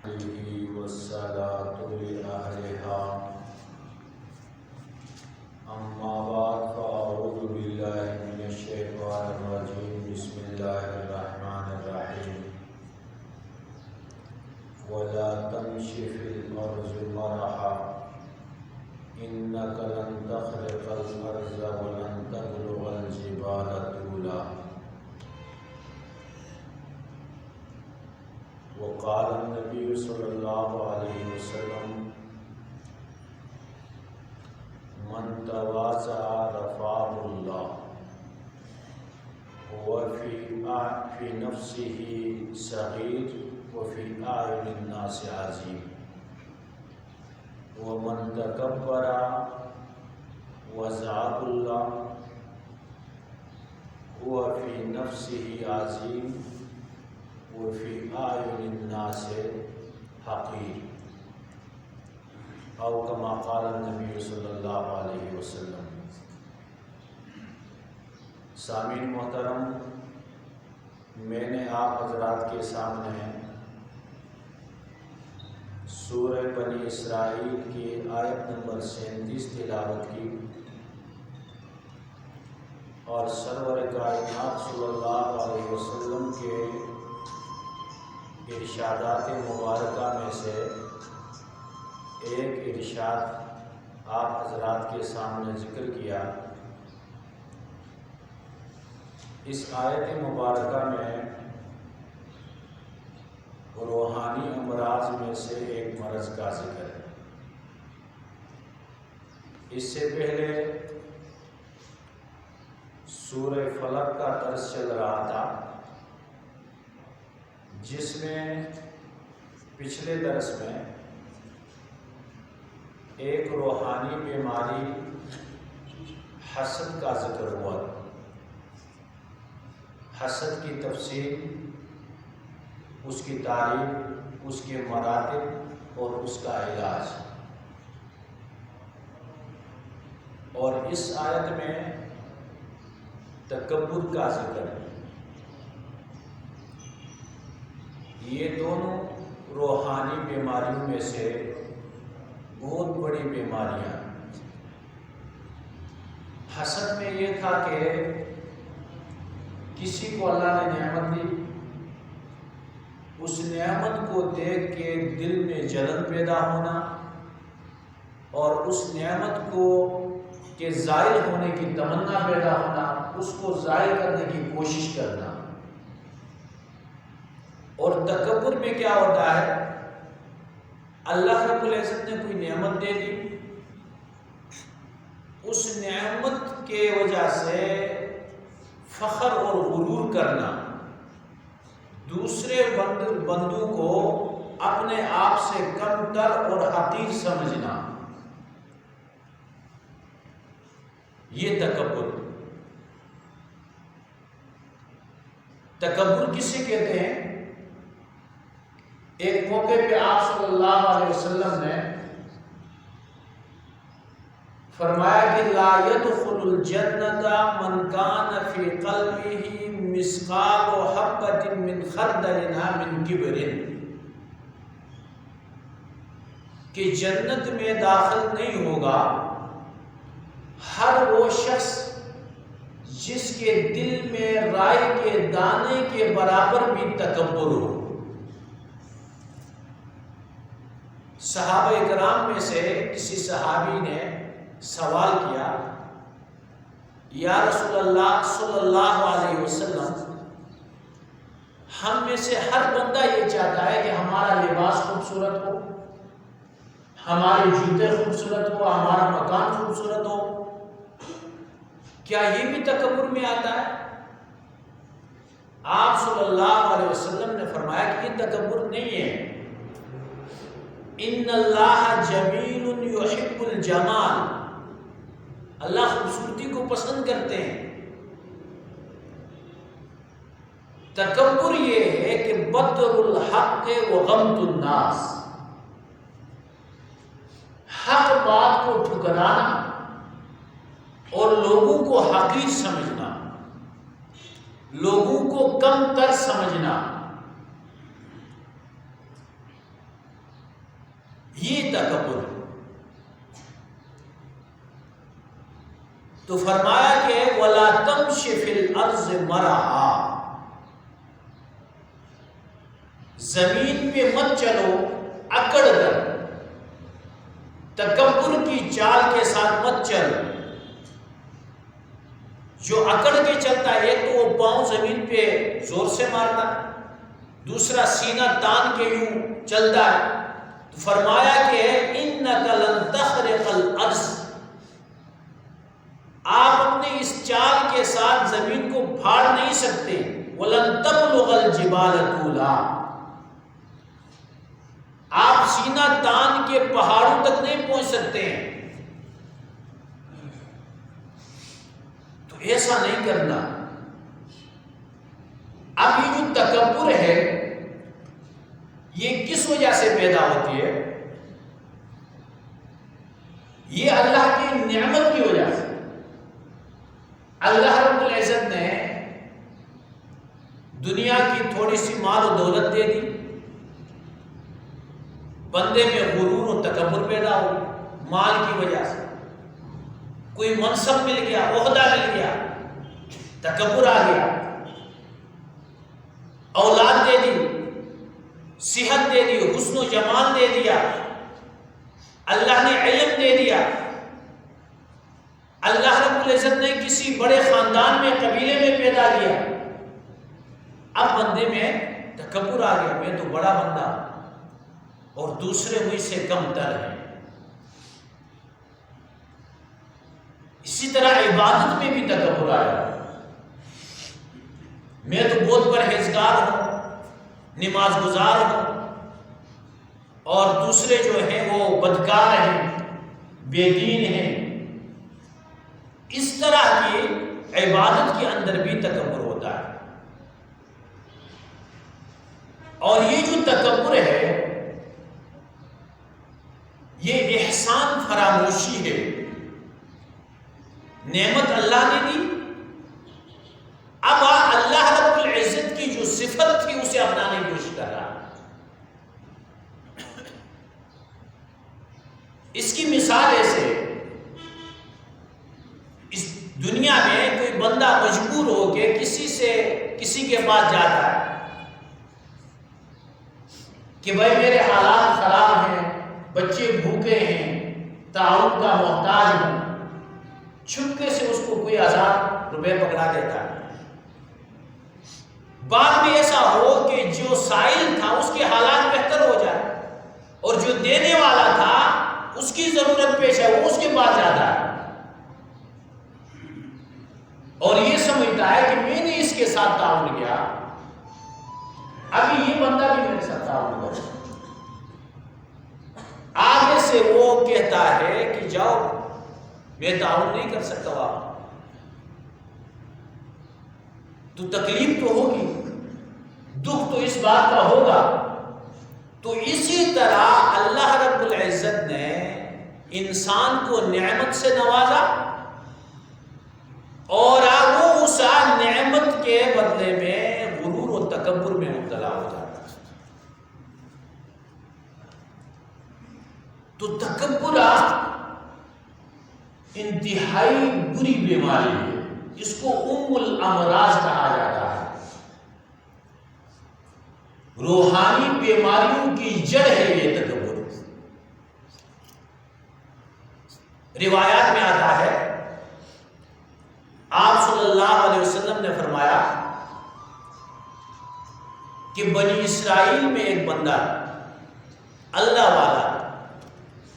عليه والصلاة لأهلها أما بعد فأعوذ بالله من الشيطان الرجيم بسم الله الرحمن الرحيم ولا تمش في الأرض مرحا إنك لن تخرق الأرض ولن تبلغ الجبال طولا وقال النبي صلى الله عليه وسلم من تواضع رفعه الله وفي نفسه صغير وفي أعين الناس عظيم ومن تكبر وزعه الله وفي نفسه عظيم وفي أعين الناس حقير أو كما قال النبي صلی اللہ علیہ وسلم۔ سامعین محترم، میں نے آپ حضرات کے سامنے سورہ بنی اسرائیل کی آیت نمبر 37 تلاوت کی اور سرور کائنات صلی اللہ علیہ وسلم کے ارشادات مبارکہ میں سے ایک ارشاد آپ حضرات کے سامنے ذکر کیا۔ اس آیت مبارکہ میں روحانی امراض میں سے ایک مرض کا ذکر ہے۔ اس سے پہلے سورہ فلق کا درس چل رہا تھا، جس میں پچھلے درس میں ایک روحانی بیماری حسد کا ذکر ہوا۔ حسد کی تفصیل، اس کی تعریف، اس کے مراتب اور اس کا علاج، اور اس آیت میں تکبر کا ذکر ہے۔ یہ دونوں روحانی بیماریوں میں سے بہت بڑی بیماریاں۔ حسد میں یہ تھا کہ کسی کو اللہ نے نعمت دی، اس نعمت کو دیکھ کے دل میں جلن پیدا ہونا اور اس نعمت کو کے زائل ہونے کی تمنا پیدا ہونا، اس کو زائل کرنے کی کوشش کرنا۔ اور تکبر میں کیا ہوتا ہے؟ اللہ رب العزت نے کوئی نعمت دے دی، اس نعمت کے وجہ سے فخر اور غرور کرنا، دوسرے بندوں کو اپنے آپ سے کم تر اور حقیر سمجھنا، یہ تکبر۔ تکبر کسے کہتے ہیں؟ ایک موقع پہ آپ صلی اللہ علیہ وسلم نے فرمایا کہ لا يدخل الجنت من کان فی قلبہ مثقال حبۃ من خردل من کبر، کہ جنت میں داخل نہیں ہوگا ہر وہ شخص جس کے دل میں رائی کے دانے کے برابر بھی تکبر ہو۔ صحابہ اکرام میں سے کسی صحابی نے سوال کیا، یا رسول اللہ صلی اللہ علیہ وسلم، ہم میں سے ہر بندہ یہ چاہتا ہے کہ ہمارا لباس خوبصورت ہو، ہمارے جوتے خوبصورت ہو، ہمارا مکان خوبصورت ہو، کیا یہ بھی تکبر میں آتا ہے؟ آپ صلی اللہ علیہ وسلم نے فرمایا کہ یہ تکبر نہیں ہے۔ ان اللہ جمیل یحب الجمال، اللہ خوبصورتی کو پسند کرتے ہیں۔ تکبر یہ ہے کہ بطر الحق و غمط الناس، حق بات کو ٹھکرانا اور لوگوں کو حقیر سمجھنا، لوگوں کو کم تر سمجھنا، یہ تکبر ہے۔ تو فرمایا کہ وَلَا تَمْشِ فِي الْأَرْضِ مَرَحًا، زمین پہ مت چلو اکڑ کر، تکبر کی چال کے ساتھ مت چلو۔ جو اکڑ کے چلتا ہے، ایک تو وہ پاؤں زمین پہ زور سے مارتا ہے، دوسرا سینہ تان کے یوں چلتا ہے۔ تو فرمایا کہ اِنَّكَ لَن تَخْرِقَ الْأَرْضَ، آپ اپنے اس چال کے ساتھ زمین کو پھاڑ نہیں سکتے۔ وَلَن تَبْلُغَ الْجِبَالَ طُولًا، آپ سینہ تان کے پہاڑوں تک نہیں پہنچ سکتے ہیں۔ تو ایسا نہیں کرنا۔ اب یہ جو تکبر ہے یہ کس وجہ سے پیدا ہوتی ہے؟ یہ اللہ کی نعمت کی وجہ سے۔ اللہ رب العزت نے دنیا کی تھوڑی سی مال و دولت دے دی، بندے میں غرور و تکبر پیدا ہو مال کی وجہ سے۔ کوئی منصب مل گیا، عہدہ مل گیا، تکبر آ گیا۔ اولاد دے دی، صحت دے دی، حسن و جمال دے دیا، اللہ نے علم دے دیا، اللہ رب العزت نے کسی بڑے خاندان میں، قبیلے میں پیدا کیا۔ اب بندے میں تکبر آ گیا، میں تو بڑا بندہ اور دوسرے مجھ سے کم تر ہیں۔ اسی طرح عبادت میں بھی تکبر آیا، میں تو بہت پرہیزگار ہوں، نماز گزار ہوں، اور دوسرے جو ہیں وہ بدکار ہیں، بے دین ہیں۔ اس طرح کی عبادت کے اندر بھی تکبر ہوتا ہے۔ اور یہ جو تکبر ہے یہ احسان فراموشی ہے۔ نعمت اللہ نے دی، اب اللہ رب العزت کی جو صفت تھی اسے اپنانے کی کوشش کر رہا۔ اس کی مثال ایسے، اس دنیا میں کوئی بندہ مجبور ہو کے کسی کے پاس جاتا ہے کہ بھائی میرے حالات خراب ہیں، بچے بھوکے ہیں، تعاون کا محتاج ہوں، چھپکے سے اس کو کوئی 1000 روپے پکڑا دیتا ہے۔ بعد میں ایسا ہو کہ جو سائل تھا اس کے حالات بہتر ہو جائے، اور جو دینے والا تھا اس کی ضرورت پیش ہے، وہ اس کے پاس جاتا ہے اور یہ سمجھتا ہے کہ میں نے اس کے ساتھ تعاون کیا، ابھی یہ بندہ بھی میرے ساتھ تعاون کرے۔ آگے سے وہ کہتا ہے کہ جاؤ، میں تعاون نہیں کر سکتا آپ، تو تکلیف تو ہوگی، دکھ تو اس بات کا ہوگا۔ تو اسی طرح اللہ رب العزت نے انسان کو نعمت سے نوازا، اور وہ اس نعمت کے بدلے میں غرور و تکبر میں مبتلا ہو جاتا ہے۔ تو تکبر انتہائی بری بیماری ہے، اس کو ام الامراض کہا جاتا ہے۔ روحانی بیماریوں کی جڑ ہے یہ تکبر۔ روایات میں آتا ہے آپ صلی اللہ علیہ وسلم نے فرمایا کہ بنی اسرائیل میں ایک بندہ اللہ والا،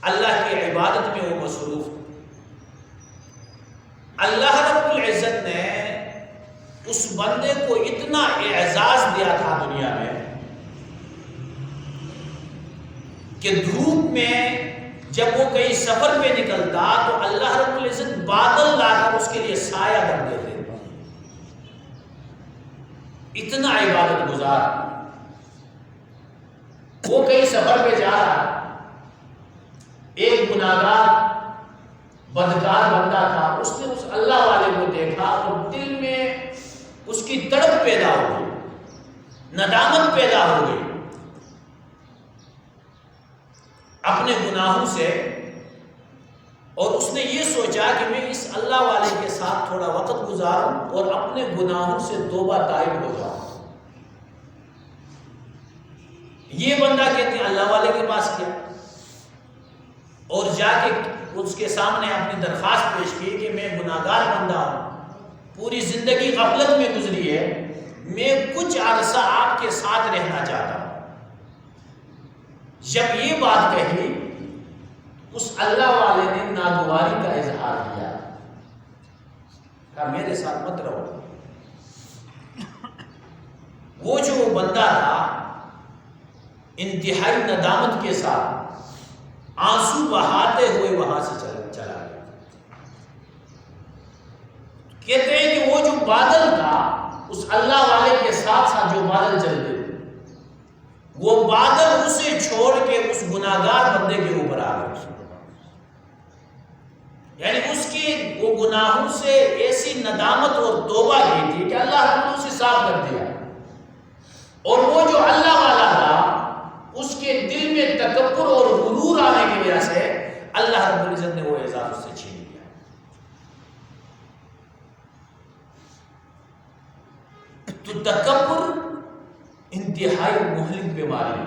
اللہ کی عبادت میں وہ مصروف، اللہ رب العزت نے اس بندے کو اتنا اعزاز دیا تھا دنیا میں کہ دھوپ میں جب وہ کہیں سفر پہ نکلتا تو اللہ رب العزت بادل لا کر اس کے لیے سایہ کر دیتے، اتنا عبادت گزار۔ وہ کہیں سفر پہ جا رہا، ایک گناہگار بدکار بندہ تھا، اس نے اس اللہ والے کو دیکھا اور دل میں اس کی تڑپ پیدا ہو گئی، ندامت پیدا ہو گئی۔ اپنے گناہوں سے، اور اس نے یہ سوچا کہ میں اس اللہ والے کے ساتھ تھوڑا وقت گزاروں اور اپنے گناہوں سے توبہ طائب ہو جاؤں۔ یہ بندہ کہتے ہیں اللہ والے کے پاس گیا اور جا کے اس کے سامنے اپنی درخواست پیش کی کہ میں گناہگار بندہ ہوں، پوری زندگی غفلت میں گزری ہے، میں کچھ عرصہ آپ کے ساتھ رہنا چاہتا ہوں۔ جب یہ بات کہی، اس اللہ والے نے ناگواری کا اظہار کیا، کہا میرے ساتھ مت رہو۔ وہ جو بندہ تھا انتہائی ندامت کے ساتھ آنسو بہاتے ہوئے وہاں سے چلا گیا۔ کہتے ہیں کہ وہ جو بادل تھا، اس اللہ والے کے ساتھ ساتھ جو بادل چلتے، وہ بادل اسے چھوڑ کے اس گناہگار بندے کے اوپر آ گئے۔ یعنی اس کی وہ گناہوں سے ایسی ندامت اور توبہ کی تھی کہ اللہ نے اسے صاف کر دیا، اور وہ جو اللہ والا تھا اس کے دل میں تکبر اور غرور آنے کی وجہ سے اللہ رب العزت نے وہ اعزاز اس سے چھین لیا۔ تو تکبر انتہائی مہلک بیماری۔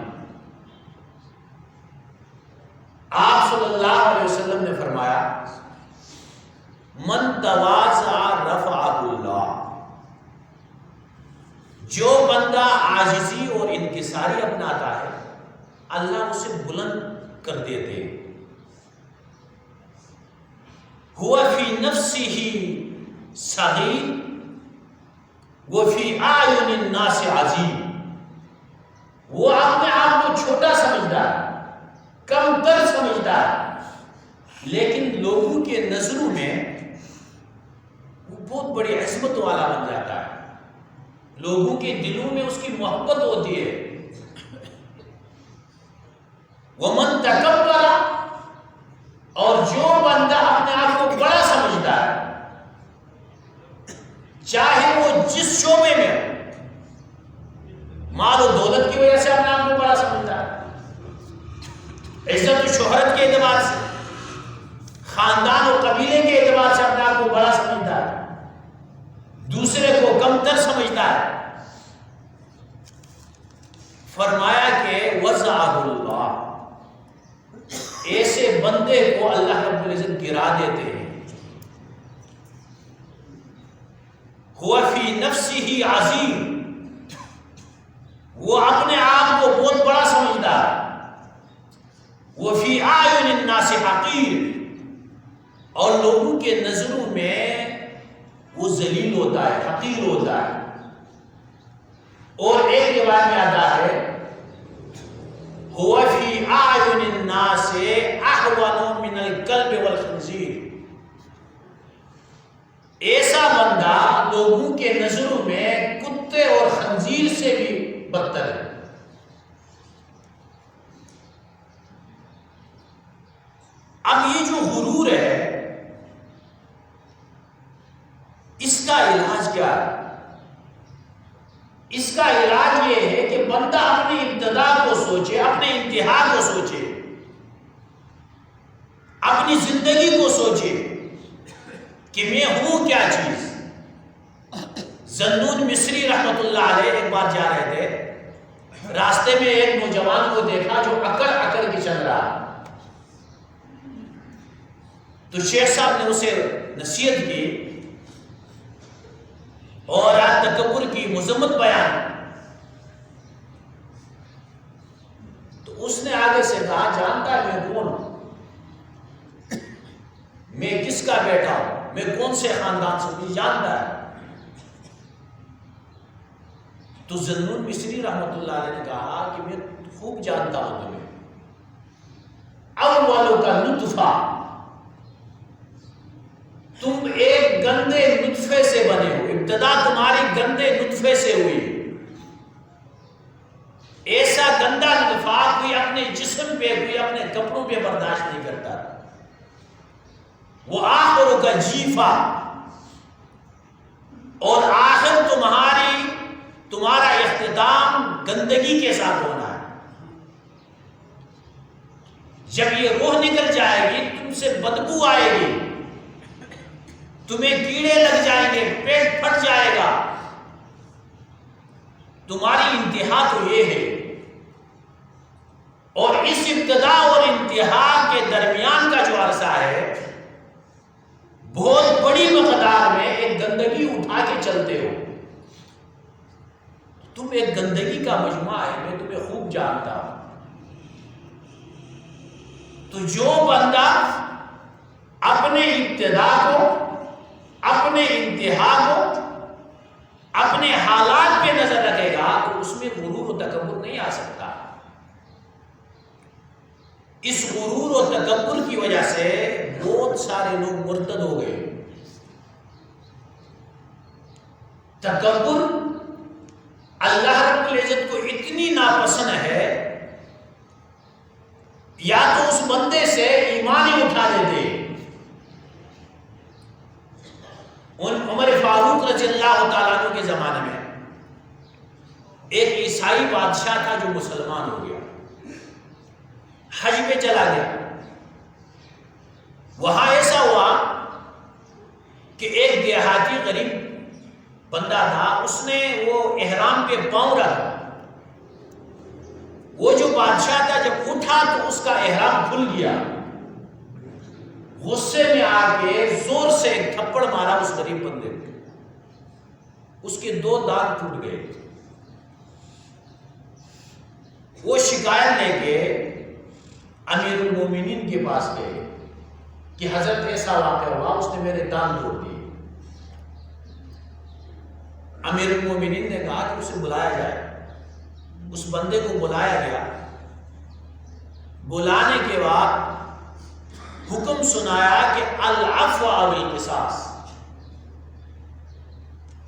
آپ صلی اللہ علیہ وسلم نے فرمایا من تواضع رفعہ اللہ، جو بندہ عاجزی اور انکساری اپناتا ہے اللہ اسے بلند کر دیتے۔ هو فی نفسہ صغیر وفی اعین الناس عظیم، وہ اپنے آپ کو چھوٹا سمجھتا ہے، کم تر سمجھتا ہے، لیکن لوگوں کے نظروں میں وہ بہت بڑی عظمت والا بن جاتا ہے، لوگوں کے دلوں میں اس کی محبت ہوتی ہے۔ ومن تکبر، اور جو بندہ اپنے آپ کو بڑا سمجھتا ہے، چاہے وہ جس شعبے میں ہو، مال و دولت کی وجہ سے اپنے آپ کو بڑا سمجھتا ہے، عزت و شہرت کے اعتبار سے، خاندان و قبیلے کے اعتبار سے اپنے آپ کو بڑا سمجھتا ہے، دوسرے کو کم تر سمجھتا ہے۔ فرمایا کہ وضعہ اللہ، ایسے بندے کو اللہ رب العزت گرا دیتے ہیں۔ هو فی نفسہ عظیم، وہ اپنے آپ کو بہت بڑا سمجھتا ہے، وہ فی اعین الناس حقیر، اور لوگوں کے نظروں میں وہ ذلیل ہوتا ہے، حقیر ہوتا ہے۔ اور ایک روایت میں آتا ہے هو فی اعین الناس احون من الکلب والخنزیر، ایسا بندہ لوگوں کے نظروں میں کتے اور خنزیر سے بھی بدتر ہے۔ اب یہ جو غرور ہے، اس کا علاج کیا ہے؟ اس کا علاج یہ ہے کہ بندہ اپنی ابتدا کو سوچے، اپنے انتہا کو سوچے، اپنی زندگی کو سوچے کہ میں ہوں کیا چیز۔ ذنون مصری رحمت اللہ علیہ ایک بار جا رہے تھے، راستے میں ایک نوجوان کو دیکھا جو اکڑ اکڑ کے چل رہا، تو شیخ صاحب نے اسے نصیحت کی اور تکبر کی مذمت بیان، تو اس نے آگے سے کہا جانتا ہے میں کون ہوں، میں کس کا بیٹا ہوں، میں کون سے خاندان سے ہوں، جانتا ہے۔ تو ذنون مصری رحمت اللہ علیہ نے کہا کہ میں خوب جانتا ہوں تمہیں، اولوں کا نطفہ، تم ایک گندے نطفے سے بنے ہو، ابتدا تمہاری گندے نطفے سے ہوئی۔ ایسا گندا نطفہ کوئی اپنے جسم پہ، کوئی اپنے کپڑوں پہ برداشت نہیں کرتا، وہ آخر کا جیفا، اور آخر تمہارا اختتام گندگی کے ساتھ ہونا ہے۔ جب یہ روح نکل جائے گی تم سے بدبو آئے گی، تمہیں کیڑے لگ جائیں گے، پیٹ پھٹ جائے گا، تمہاری انتہا تو یہ ہے۔ اور اس ابتدا اور انتہا کے درمیان کا جو عرصہ ہے، بہت بڑی مقدار میں ایک گندگی اٹھا کے چلتے ہو۔ تم ایک گندگی کا مجموعہ ہے، میں تمہیں خوب جانتا ہوں۔ تو جو بندہ اپنے ابتدا کو، اپنے انتہا کو، اپنے حالات پہ نظر رکھے گا تو اس میں غرور و تکبر نہیں آ سکتا۔ اس غرور و تکبر کی وجہ سے بہت سارے لوگ مرتد ہو گئے۔ تکبر اللہ رب العزت کو اتنی ناپسند ہے، یا تو اس بندے سے ایمان ہی اٹھا دیتے۔ عمر فاروق رضی اللہ تعالیٰ عنہ کے زمانے میں ایک عیسائی بادشاہ تھا جو مسلمان ہو گیا، حج پہ چلا گیا۔ وہاں ایسا ہوا کہ ایک دیہاتی غریب بندہ تھا، اس نے وہ احرام پہ پاؤں رکھا۔ وہ جو بادشاہ تھا جب اٹھا تو اس کا احرام کھل گیا۔ غصے میں آ کے زور سے ایک تھپڑ مارا اس غریب بندے کو، اس کے 2 دانت ٹوٹ گئے۔ وہ شکایت لے کے امیر المومنین کے پاس گئے کہ حضرت ایسا واقعہ ہوا، اس نے میرے دانت توڑ دیے۔ امیر المومنین نے کہا کہ اسے بلایا جائے۔ اس بندے کو بلایا گیا۔ بلانے کے بعد حکم سنایا کہ العفو والقصاص۔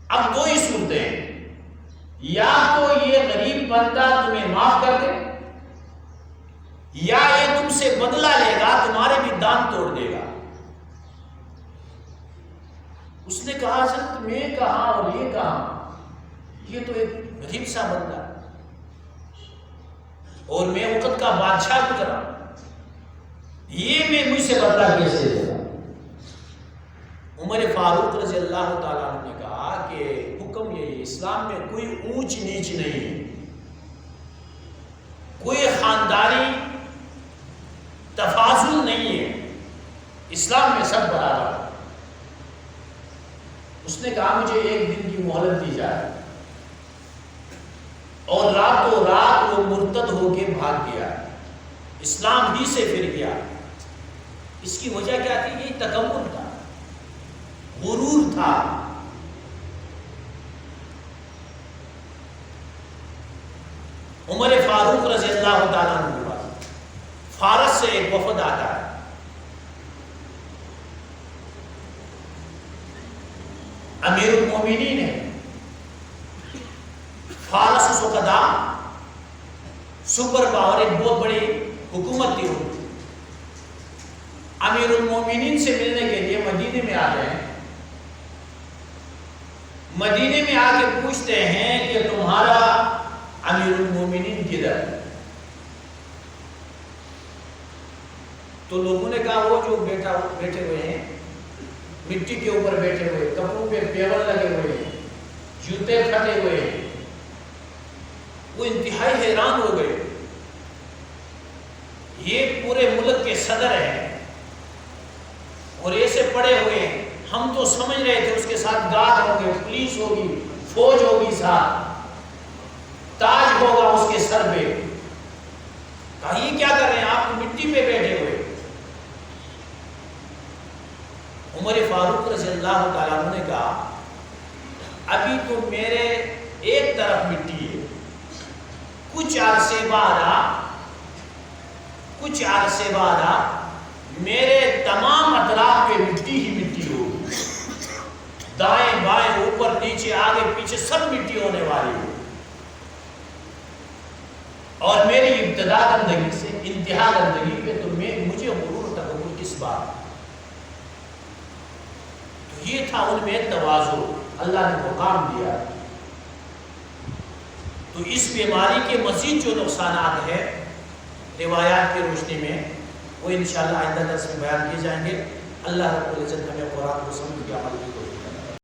اب 2 ہی صورتیں ہیں، یا تو یہ غریب بندہ تمہیں معاف کر دے، یا یہ تم سے بدلہ لے گا، تمہارے بھی دانت توڑ دے گا۔ اس نے کہا حضرت میں کہاں اور یہ کہاں، یہ تو ایک غریب سا بندہ اور میں وقت کا بادشاہ گزرا، یہ میں مجھ سے بدلہ کیسے لے گا؟ عمر فاروق رضی اللہ تعالیٰ عنہ نے کہا کہ حکم یہ، اسلام میں کوئی اونچ نیچ نہیں ہے، کوئی خاندانی تفاضل نہیں ہے، اسلام میں سب برابر ہے۔ اس نے کہا مجھے 1 دن کی مہلت دی جائے، اور راتوں رات وہ مرتد ہو کے بھاگ گیا، اسلام ہی سے پھر گیا۔ اس کی وجہ کیا تھی؟ یہ تکبر تھا، غرور تھا۔ عمر فاروق رضی اللہ تعالیٰ عنہ کے پاس فارس سے ایک وفد آتا ہے۔ امیر المومنین ہے، فارس اس وقت سپر پاور، ایک بہت بڑی حکومت تھی۔ امیر المومنین سے ملنے کے لیے مدینے میں آ گئے۔ مدینے میں آ کے پوچھتے ہیں کہ تمہارا امیر المومنین کدھر؟ تو لوگوں نے کہا وہ جو بیٹھے ہوئے ہیں، مٹی کے اوپر بیٹھے ہوئے، کپڑوں پہ پیول لگے ہوئے ہیں، جوتے پھٹے ہوئے ہیں۔ وہ انتہائی حیران ہو گئے، یہ پورے ملک کے صدر ہیں اور ایسے پڑے ہوئے ہیں، ہم تو سمجھ رہے تھے اس کے ساتھ گارڈ ہوں گے، پولیس ہوگی، فوج ہوگی، ساتھ تاج ہوگا اس کے سر پہ۔ کہا یہ کیا کر رہے ہیں آپ مٹی پہ بیٹھے ہوئے؟ عمر فاروق رضی اللہ تعالیٰ عنہ نے کہا ابھی تو میرے ایک طرف مٹی ہے، کچھ عرصے بعد میرے تمام اطراف پہ مٹی ہی مٹی ہوگی، دائیں بائیں اوپر نیچے آگے پیچھے سب مٹی ہونے والی ہے، اور میری ابتدا گندگی سے انتہا گندگی پہ تو مجھے غرور و تکبر کس بات؟ تو یہ تھا ان میں تواضع، اللہ نے مقام دیا۔ تو اس بیماری کے مزید جو نقصانات ہیں روایات کی روشنی میں، وہ انشاءاللہ آئندہ درس میں بیان کیے جائیں گے۔ اللہ رب العزت ہمیں قرآن کو سمجھ کے عمل کی توفیق عطا فرمائے۔